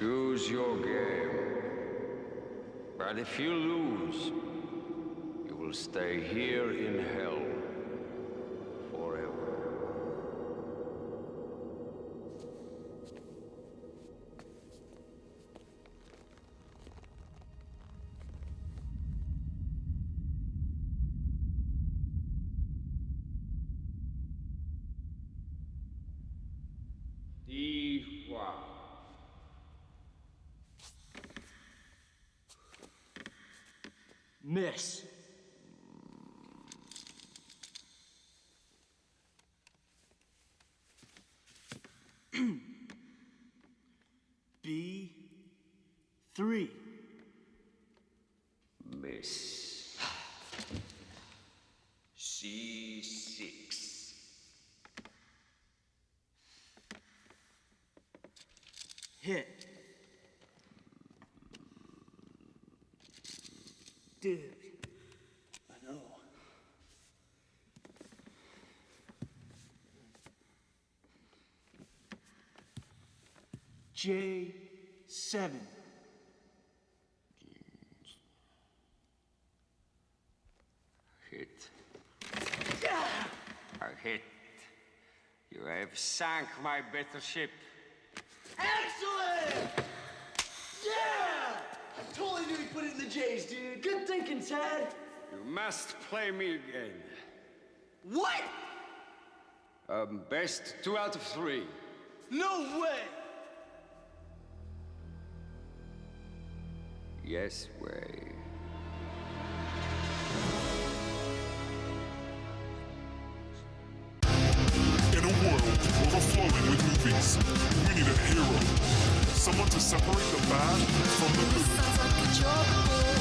Choose your game. But if you lose, you will stay here in hell forever. Miss. B3. Miss. C6. Hit. Dude, I know. J7. Hit. A hit. You have sunk my battleship. Excellent! Yeah! I totally knew he put it in the J's, dude. Good thinking, Ted. You must play me again. What? Best 2 out of 3. No way! Yes way. In a world overflowing with movies, we need a hero. Someone to separate the bad from the good. Sounds like a job.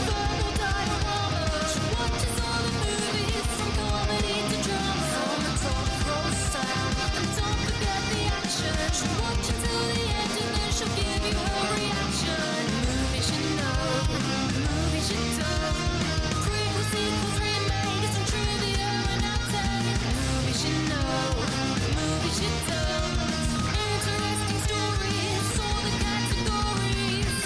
Verbal dioramas. Watches all the movies from comedy to drama. From the top roll sound. And don't forget the action. She'll watch until the end and then she'll give you her reaction. Movies you know, movies you don't. Prequels, sequels, remakes, and trivia and outtakes. Movies you know, movies you don't. Interesting stories, all the categories.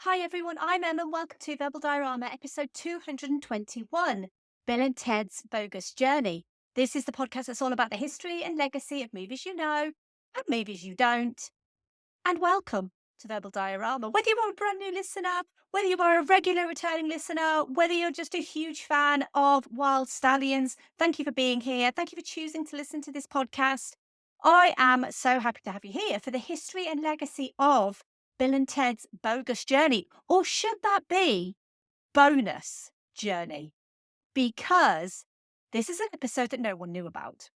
Hi everyone, I'm Emma and welcome to Verbal Diorama episode 221, Bill and Ted's Bogus Journey. This is the podcast that's all about the history and legacy of movies you know and movies you don't. And welcome to Verbal Diorama. Whether you are a brand new listener, whether you are a regular returning listener, whether you're just a huge fan of Wild Stallions, thank you for being here. Thank you for choosing to listen to this podcast. I am so happy to have you here for the history and legacy of Bill and Ted's Bogus Journey, or should that be Bonus Journey? Because this is an episode that no one knew about.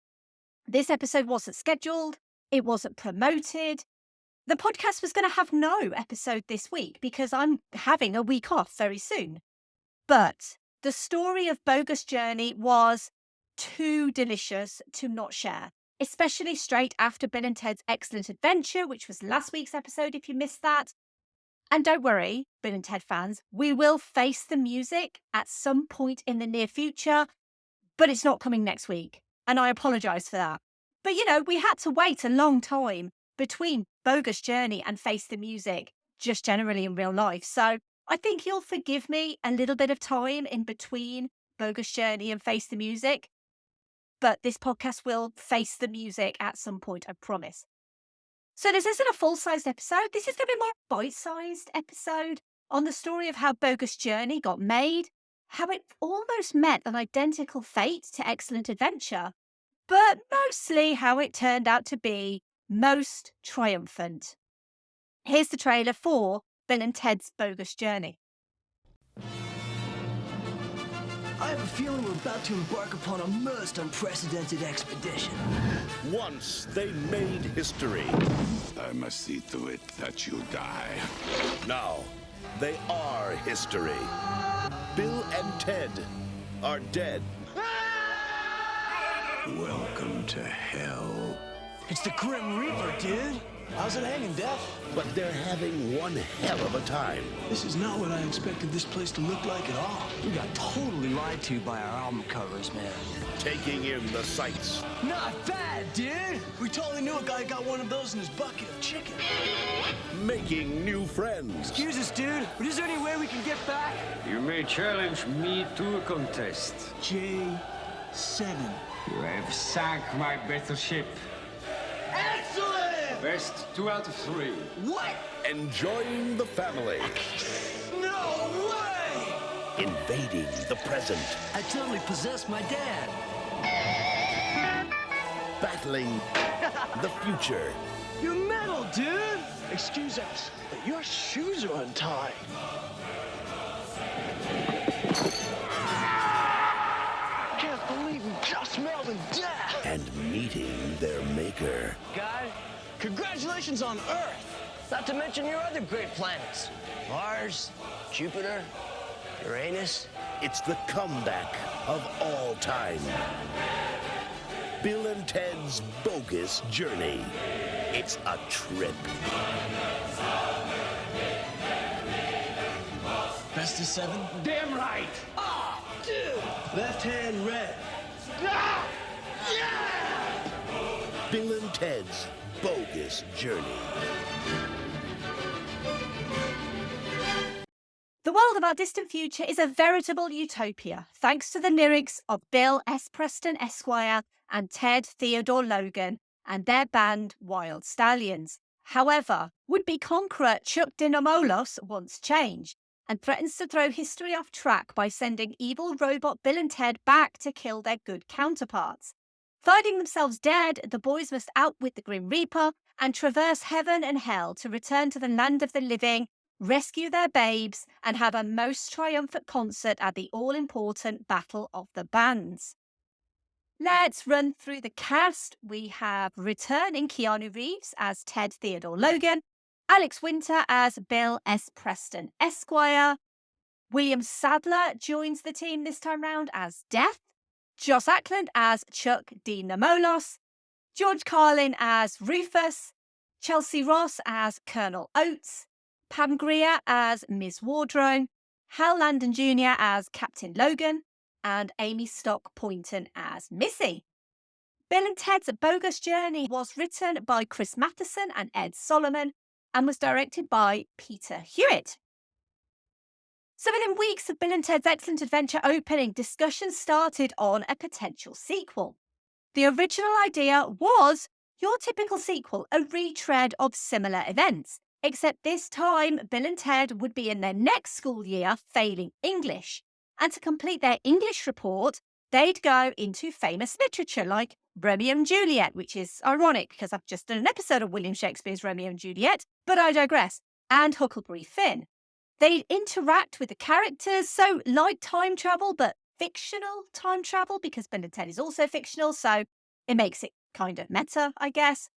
This episode wasn't scheduled, it wasn't promoted. The podcast was going to have no episode this week because I'm having a week off very soon. But the story of Bogus Journey was too delicious to not share, especially straight after Bill and Ted's Excellent Adventure, which was last week's episode if you missed that. And don't worry, Bill and Ted fans, we will face the music at some point in the near future, but it's not coming next week. And I apologise for that. But, you know, we had to wait a long time between Bogus Journey and Face the Music, just generally in real life. So I think you'll forgive me a little bit of time in between Bogus Journey and Face the Music. But this podcast will face the music at some point, I promise. So this isn't a full-sized episode. This is going to be more a bite-sized episode on the story of how Bogus Journey got made, how it almost met an identical fate to Excellent Adventure, but mostly how it turned out to be most triumphant. Here's the trailer for Bill and Ted's Bogus Journey. I have a feeling we're about to embark upon a most unprecedented expedition. Once they made history. I must see to it that you die. Now they are history. Bill and Ted are dead. Welcome to hell. It's the Grim Reaper, dude. How's it hanging, Def? But they're having one hell of a time. This is not what I expected this place to look like at all. We got totally lied to by our album covers, man. Taking in the sights. Not bad, dude. We totally knew a guy got one of those in his bucket of chicken. Making new friends. Excuse us, dude, but is there any way we can get back? You may challenge me to a contest. J7. You have sunk my battleship. Excellent! Best 2 out of 3. What? Enjoying the family. No way! Invading the present. I totally possessed my dad. Battling the future. You're metal, dude! Excuse us, but your shoes are untied. Can't believe we just smelled and death! And meeting their maker. Guy, congratulations on Earth! Not to mention your other great planets. Mars, Jupiter, Uranus. It's the comeback of all time. Bill and Ted's Bogus Journey. It's a trip. Best of 7? Damn right! Ah, dude! Left hand red. Ah! Yeah! Bill and Ted's Bogus Journey. The world of our distant future is a veritable utopia, thanks to the lyrics of Bill S. Preston Esquire and Ted Theodore Logan and their band Wild Stallions. However, would-be conqueror Chuck Dinamolos wants change and threatens to throw history off track by sending evil robot Bill and Ted back to kill their good counterparts. Finding themselves dead, the boys must outwit the Grim Reaper and traverse heaven and hell to return to the land of the living, rescue their babes, and have a most triumphant concert at the all-important Battle of the Bands. Let's run through the cast. We have returning Keanu Reeves as Ted Theodore Logan, Alex Winter as Bill S. Preston Esquire, William Sadler joins the team this time round as Death, Joss Ackland as Chuck D. Namolos, George Carlin as Rufus, Chelsea Ross as Colonel Oates, Pam Grier as Ms. Wardrow, Hal Landon Jr. as Captain Logan, and Amy Stock Poynton as Missy. Bill and Ted's Bogus Journey was written by Chris Matheson and Ed Solomon and was directed by Peter Hewitt. So within weeks of Bill and Ted's Excellent Adventure opening, discussions started on a potential sequel. The original idea was your typical sequel, a retread of similar events, except this time Bill and Ted would be in their next school year failing English. And to complete their English report, they'd go into famous literature like Romeo and Juliet, which is ironic because I've just done an episode of William Shakespeare's Romeo and Juliet, but I digress, and Huckleberry Finn. They'd interact with the characters, so like time travel, but fictional time travel, because Bill and Ted is also fictional, so it makes it kind of meta, I guess.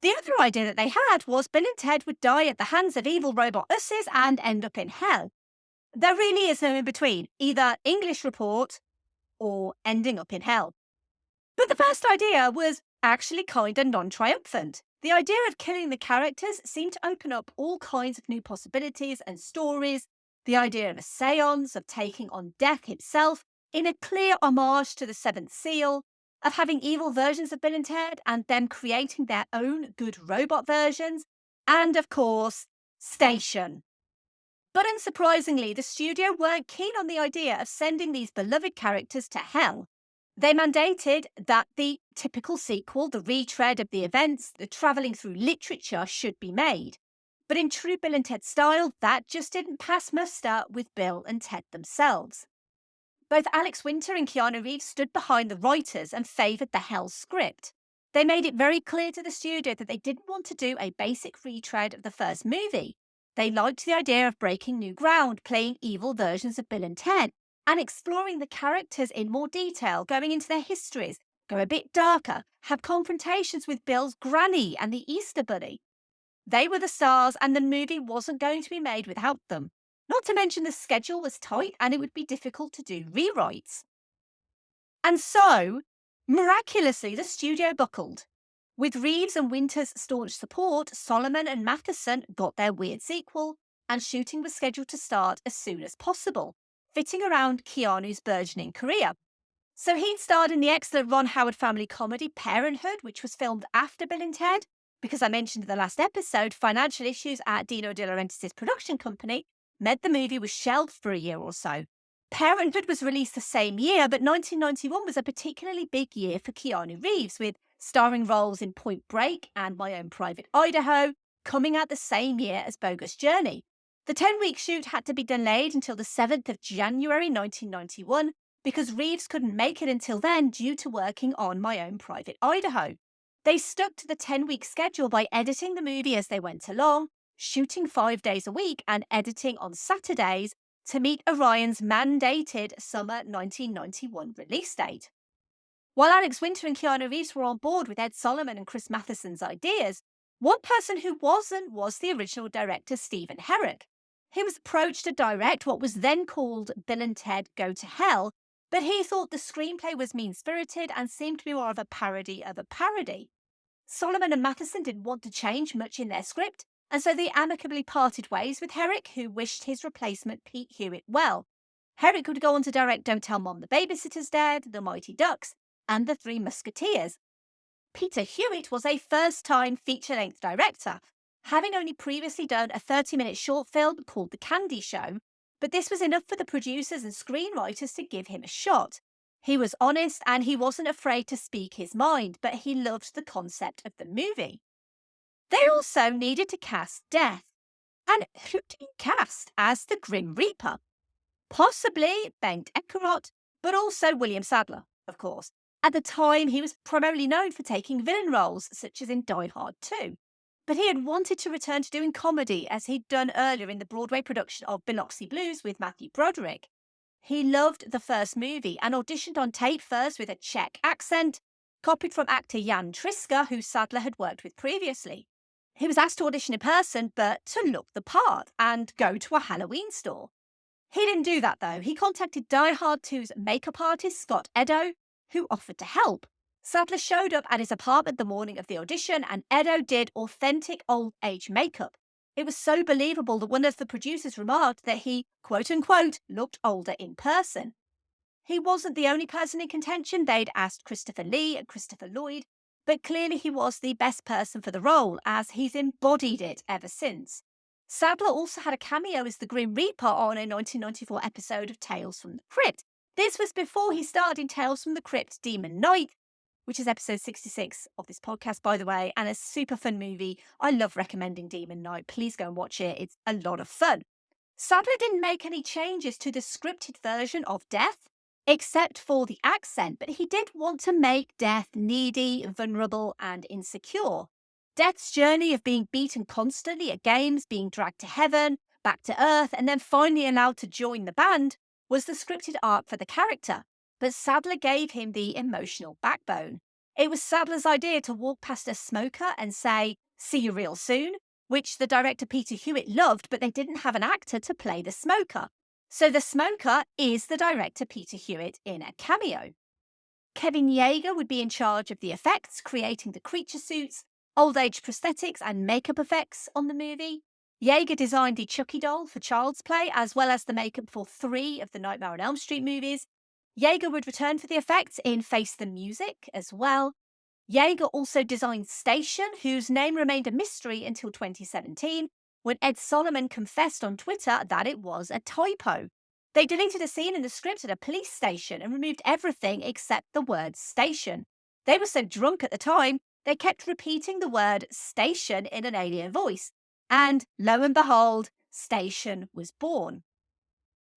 The other idea that they had was Bill and Ted would die at the hands of evil robot usses and end up in hell. There really is no in between, either English report or ending up in hell. But the first idea was actually kind of non-triumphant. The idea of killing the characters seemed to open up all kinds of new possibilities and stories. The idea of a seance, of taking on death himself, in a clear homage to the Seventh Seal, of having evil versions of Bill and Ted and them creating their own good robot versions, and of course, Station. But unsurprisingly, the studio weren't keen on the idea of sending these beloved characters to hell. They mandated that the typical sequel, the retread of the events, the travelling through literature should be made. But in true Bill and Ted style, that just didn't pass muster with Bill and Ted themselves. Both Alex Winter and Keanu Reeves stood behind the writers and favoured the hell script. They made it very clear to the studio that they didn't want to do a basic retread of the first movie. They liked the idea of breaking new ground, playing evil versions of Bill and Ted, and exploring the characters in more detail, going into their histories, go a bit darker, have confrontations with Bill's granny and the Easter Bunny. They were the stars, and the movie wasn't going to be made without them. Not to mention the schedule was tight and it would be difficult to do rewrites. And so, miraculously, the studio buckled. With Reeves and Winter's staunch support, Solomon and Matheson got their weird sequel, and shooting was scheduled to start as soon as possible, fitting around Keanu's burgeoning career. So he'd starred in the excellent Ron Howard family comedy Parenthood, which was filmed after Bill and Ted, because I mentioned in the last episode, financial issues at Dino De Laurentiis' production company meant the movie was shelved for a year or so. Parenthood was released the same year, but 1991 was a particularly big year for Keanu Reeves, with starring roles in Point Break and My Own Private Idaho coming out the same year as Bogus Journey. The 10-week shoot had to be delayed until the 7th of January 1991 because Reeves couldn't make it until then due to working on My Own Private Idaho. They stuck to the 10-week schedule by editing the movie as they went along, shooting 5 days a week and editing on Saturdays to meet Orion's mandated summer 1991 release date. While Alex Winter and Keanu Reeves were on board with Ed Solomon and Chris Matheson's ideas, one person who wasn't was the original director Stephen Herrick. He was approached to direct what was then called Bill and Ted Go to Hell, but he thought the screenplay was mean-spirited and seemed to be more of a parody of a parody. Solomon and Matheson didn't want to change much in their script, and so they amicably parted ways with Herrick, who wished his replacement Pete Hewitt well. Herrick would go on to direct Don't Tell Mom the Babysitter's Dead, The Mighty Ducks, and The Three Musketeers. Peter Hewitt was a first-time feature-length director, having only previously done a 30-minute short film called The Candy Show, but this was enough for the producers and screenwriters to give him a shot. He was honest and he wasn't afraid to speak his mind, but he loved the concept of the movie. They also needed to cast Death. And who do you cast as the Grim Reaper? Possibly Bengt Ekerot, but also William Sadler, of course. At the time, he was primarily known for taking villain roles, such as in Die Hard 2. But he had wanted to return to doing comedy, as he'd done earlier in the Broadway production of Biloxi Blues with Matthew Broderick. He loved the first movie and auditioned on tape first with a Czech accent, copied from actor Jan Triska, who Sadler had worked with previously. He was asked to audition in person, but to look the part and go to a Halloween store. He didn't do that, though. He contacted Die Hard 2's makeup artist, Scott Edo, who offered to help. Sadler showed up at his apartment the morning of the audition, and Edo did authentic old-age makeup. It was so believable that one of the producers remarked that he, quote-unquote, looked older in person. He wasn't the only person in contention. They'd asked Christopher Lee and Christopher Lloyd, but clearly he was the best person for the role, as he's embodied it ever since. Sadler also had a cameo as the Grim Reaper on a 1994 episode of Tales from the Crypt. This was before he starred in Tales from the Crypt Demon Knight, which is episode 66 of this podcast, by the way, and a super fun movie. I love recommending Demon Knight. Please go and watch it. It's a lot of fun. Sadler didn't make any changes to the scripted version of Death, except for the accent, but he did want to make Death needy, vulnerable, and insecure. Death's journey of being beaten constantly at games, being dragged to heaven, back to earth, and then finally allowed to join the band was the scripted arc for the character, but Sadler gave him the emotional backbone. It was Sadler's idea to walk past a smoker and say, "See you real soon," which the director Peter Hewitt loved, but they didn't have an actor to play the smoker. So the smoker is the director Peter Hewitt in a cameo. Kevin Yeager would be in charge of the effects, creating the creature suits, old age prosthetics and makeup effects on the movie. Yeager designed the Chucky doll for Child's Play, as well as the makeup for 3 of the Nightmare on Elm Street movies. Yeager would return for the effects in Face the Music as well. Yeager also designed Station, whose name remained a mystery until 2017, when Ed Solomon confessed on Twitter that it was a typo. They deleted a scene in the script at a police station and removed everything except the word station. They were so drunk at the time, they kept repeating the word station in an alien voice. And lo and behold, Station was born.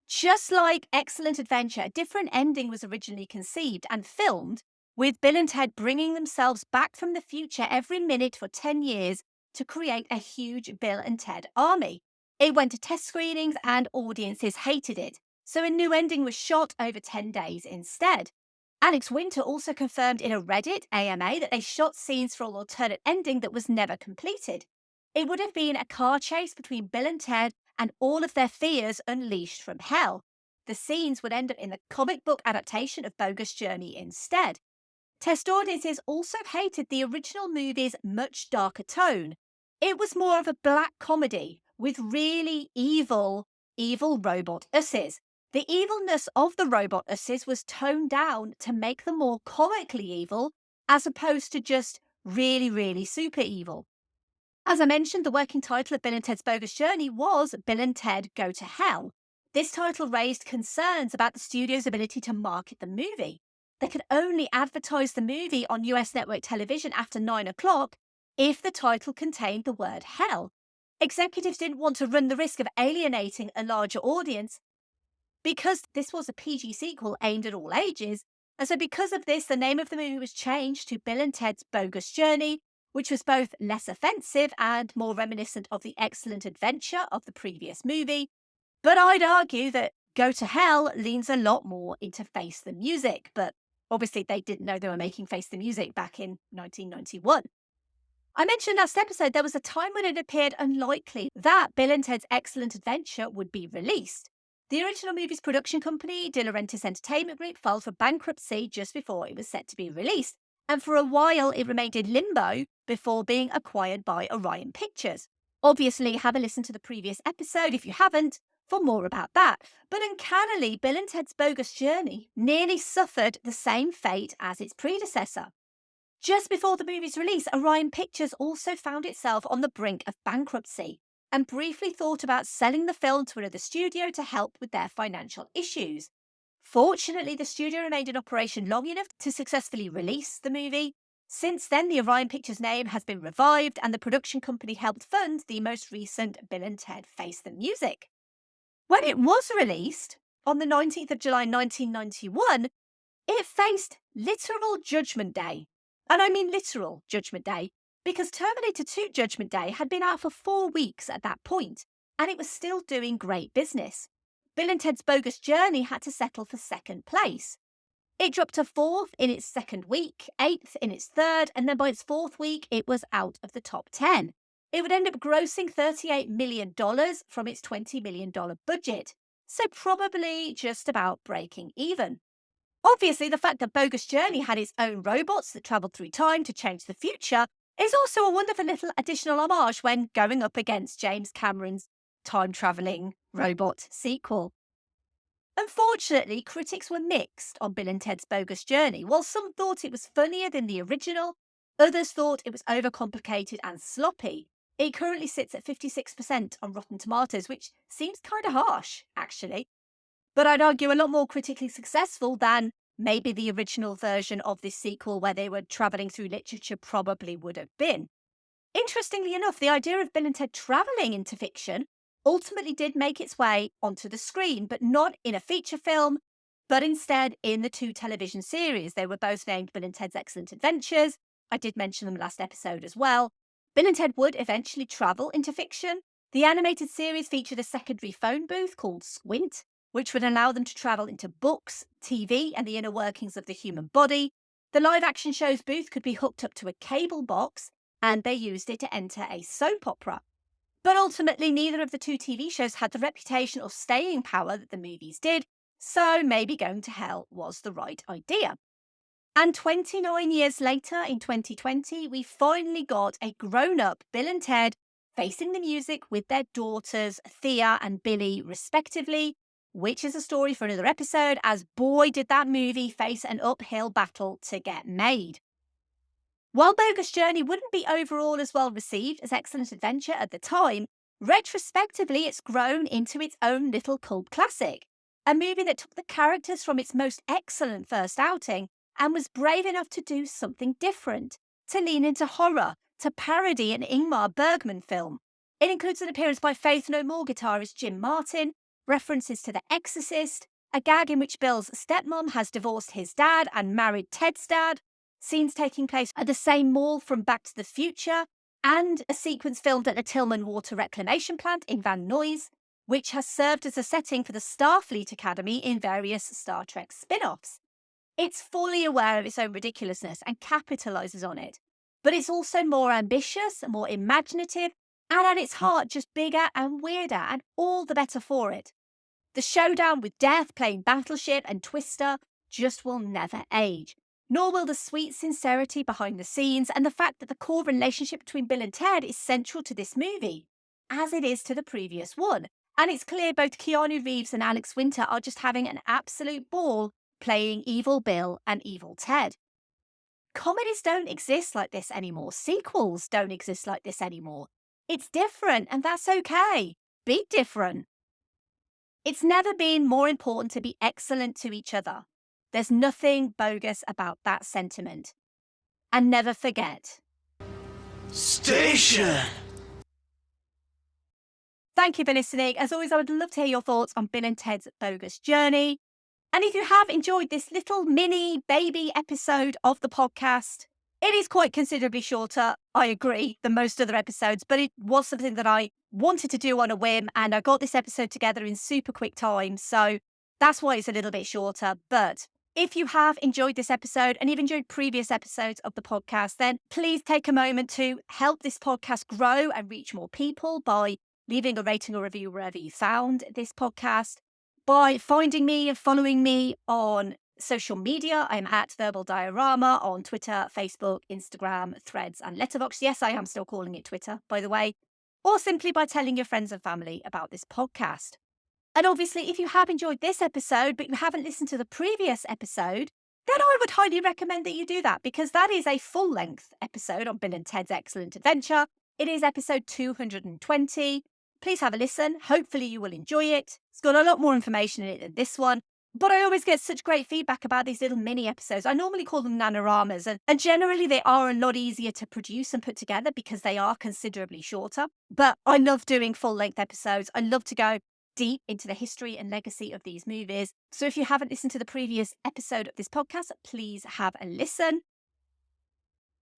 Just like Excellent Adventure, a different ending was originally conceived and filmed, with Bill and Ted bringing themselves back from the future every minute for 10 years to create a huge Bill and Ted army. It went to test screenings and audiences hated it, so a new ending was shot over 10 days instead. Alex Winter also confirmed in a Reddit AMA that they shot scenes for an alternate ending that was never completed. It would have been a car chase between Bill and Ted and all of their fears unleashed from hell. The scenes would end up in the comic book adaptation of Bogus Journey instead. Test audiences also hated the original movie's much darker tone. It was more of a black comedy with really evil robot usses. The evilness of the robot usses was toned down to make them more comically evil, as opposed to just really super evil. As I mentioned, the working title of Bill and Ted's Bogus Journey was Bill and Ted Go to Hell. This title raised concerns about the studio's ability to market the movie. They could only advertise the movie on US network television after 9 o'clock if the title contained the word hell. Executives didn't want to run the risk of alienating a larger audience because this was a PG sequel aimed at all ages, and so because of this, the name of the movie was changed to Bill and Ted's Bogus Journey, which was both less offensive and more reminiscent of the excellent adventure of the previous movie. But I'd argue that Go to Hell leans a lot more into Face the Music, but obviously they didn't know they were making Face the Music back in 1991. I mentioned last episode there was a time when it appeared unlikely that Bill and Ted's Excellent Adventure would be released. The original movie's production company, De Laurentiis Entertainment Group, filed for bankruptcy just before it was set to be released, and for a while it remained in limbo before being acquired by Orion Pictures. Obviously, have a listen to the previous episode if you haven't for more about that. But uncannily, Bill and Ted's Bogus Journey nearly suffered the same fate as its predecessor. Just before the movie's release, Orion Pictures also found itself on the brink of bankruptcy and briefly thought about selling the film to another studio to help with their financial issues. Fortunately, the studio remained in operation long enough to successfully release the movie. Since then, the Orion Pictures name has been revived and the production company helped fund the most recent Bill and Ted Face the Music. When it was released, on the 19th of July 1991, it faced literal Judgment Day. And I mean literal Judgment Day, because Terminator 2 Judgment Day had been out for 4 weeks at that point, and it was still doing great business. Bill and Ted's Bogus Journey had to settle for second place. It dropped to 4th in its second week, 8th in its third, and then by its 4th week, it was out of the top 10. It would end up grossing $38 million from its $20 million budget, so probably just about breaking even. Obviously, the fact that Bogus Journey had its own robots that travelled through time to change the future is also a wonderful little additional homage when going up against James Cameron's time-travelling robot sequel. Unfortunately, critics were mixed on Bill and Ted's Bogus Journey. While some thought it was funnier than the original, others thought it was overcomplicated and sloppy. It currently sits at 56% on Rotten Tomatoes, which seems kind of harsh, actually. But I'd argue a lot more critically successful than maybe the original version of this sequel where they were travelling through literature probably would have been. Interestingly enough, the idea of Bill and Ted travelling into fiction ultimately did make its way onto the screen, but not in a feature film, but instead in the 2 television series. They were both named Bill and Ted's Excellent Adventures. I did mention them last episode as well. Bill and Ted would eventually travel into fiction. The animated series featured a secondary phone booth called Squint, which would allow them to travel into books, TV, and the inner workings of the human body. The live-action show's booth could be hooked up to a cable box, and they used it to enter a soap opera. But ultimately, neither of the 2 TV shows had the reputation or staying power that the movies did, so maybe Going to Hell was the right idea. And 29 years later, in 2020, we finally got a grown-up Bill and Ted facing the music with their daughters, Thea and Billy, respectively, which is a story for another episode, as boy did that movie face an uphill battle to get made. While Bogus Journey wouldn't be overall as well received as Excellent Adventure at the time, retrospectively it's grown into its own little cult classic, a movie that took the characters from its most excellent first outing and was brave enough to do something different, to lean into horror, to parody an Ingmar Bergman film. It includes an appearance by Faith No More guitarist Jim Martin, references to The Exorcist, a gag in which Bill's stepmom has divorced his dad and married Ted's dad, scenes taking place at the same mall from Back to the Future, and a sequence filmed at a Tillman water reclamation plant in Van Nuys, which has served as a setting for the Starfleet Academy in various Star Trek spin-offs. It's fully aware of its own ridiculousness and capitalises on it, but it's also more ambitious, more imaginative, and at its heart just bigger and weirder, and all the better for it. The showdown with Death playing Battleship and Twister just will never age. nor will the sweet sincerity behind the scenes and the fact that the core relationship between Bill and Ted is central to this movie, as it is to the previous one. And it's clear both Keanu Reeves and Alex Winter are just having an absolute ball playing evil Bill and evil Ted. Comedies don't exist like this anymore. Sequels don't exist like this anymore. It's different, and that's okay. Be different. It's never been more important to be excellent to each other. There's nothing bogus about that sentiment. And never forget. Station! Thank you for listening. As always, I would love to hear your thoughts on Bill and Ted's Bogus Journey. And if you have enjoyed this little mini baby episode of the podcast, it is quite considerably shorter, I agree, than most other episodes, but it was something that I wanted to do on a whim, and I got this episode together in super quick time, so that's why it's a little bit shorter. But if you have enjoyed this episode and you've enjoyed previous episodes of the podcast, then please take a moment to help this podcast grow and reach more people by leaving a rating or review wherever you found this podcast, by finding me and following me on social media. I'm at Verbal Diorama on Twitter, Facebook, Instagram, Threads, and Letterboxd. Yes, I am still calling it Twitter, by the way. Or simply by telling your friends and family about this podcast. And obviously, if you have enjoyed this episode, but you haven't listened to the previous episode, then I would highly recommend that you do that, because that is a full-length episode on Bill and Ted's Excellent Adventure. It is episode 220. Please have a listen. Hopefully you will enjoy it. It's got a lot more information in it than this one. But I always get such great feedback about these little mini episodes. I normally call them nanoramas, and generally they are a lot easier to produce and put together because they are considerably shorter. But I love doing full-length episodes. I love to go deep into the history and legacy of these movies. So if you haven't listened to the previous episode of this podcast, please have a listen.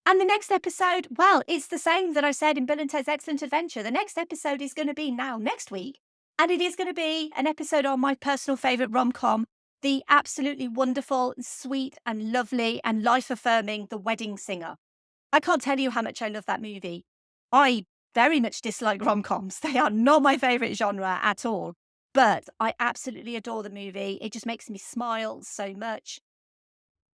And the next episode, well, it's the same that I said in Bill and Ted's Excellent Adventure. The next episode is going to be now next week. And it is going to be an episode on my personal favourite rom-com, the absolutely wonderful, sweet and lovely and life-affirming The Wedding Singer. I can't tell you how much I love that movie. I very much dislike rom-coms. They are not my favourite genre at all. But I absolutely adore the movie. It just makes me smile so much.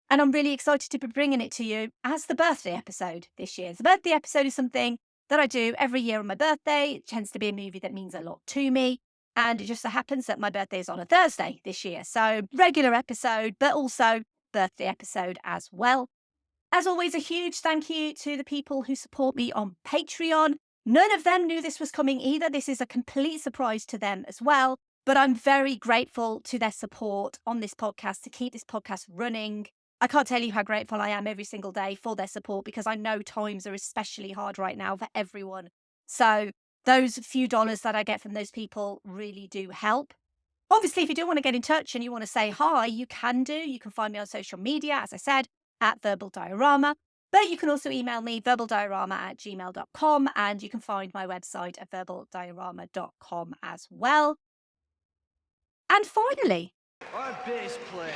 And I'm really excited to be bringing it to you as the birthday episode this year. The birthday episode is something that I do every year on my birthday. It tends to be a movie that means a lot to me. And it just so happens that my birthday is on a Thursday this year. So regular episode, but also birthday episode as well. As always, a huge thank you to the people who support me on Patreon. None of them knew this was coming either. This is a complete surprise to them as well. But I'm very grateful to their support on this podcast to keep this podcast running. I can't tell you how grateful I am every single day for their support, because I know times are especially hard right now for everyone. So those few dollars that I get from those people really do help. Obviously, if you do want to get in touch and you want to say hi, you can do. You can find me on social media, as I said, at Verbal Diorama. But you can also email me, verbaldiorama@gmail.com, and you can find my website at verbaldiorama.com as well. And finally, Our bass player,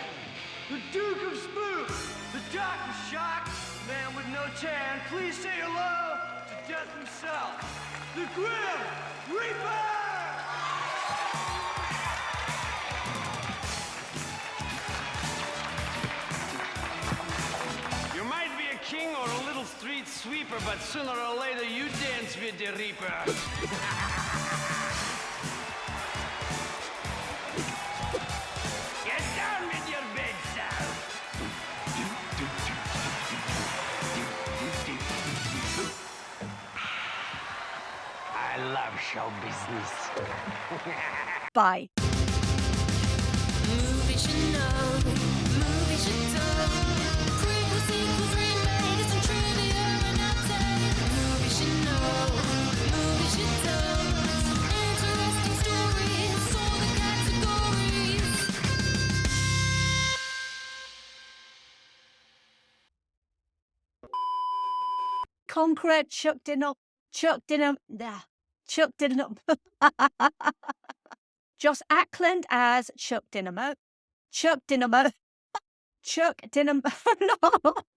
the Duke of Spook, the Doctor Shock, man with no tan. Please say hello to Death himself, the Grim Reaper! You might be a king or a little street sweeper, but sooner or later you dance with the Reaper. Get down with your bed, sir. I love show business. bye. Movies you know, movies you don't. Prequels, sequels, remakes, and trivia and updates. Movies you know, movies you don't. Interesting stories, all the categories. Conqueror chucked in up. Joss Ackland as Chuck Dynamo. Chuck Dynamo. Chuck Dynamo. No,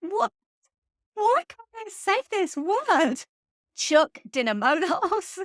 what? Why can't I say this word? Chuck Dynamolos.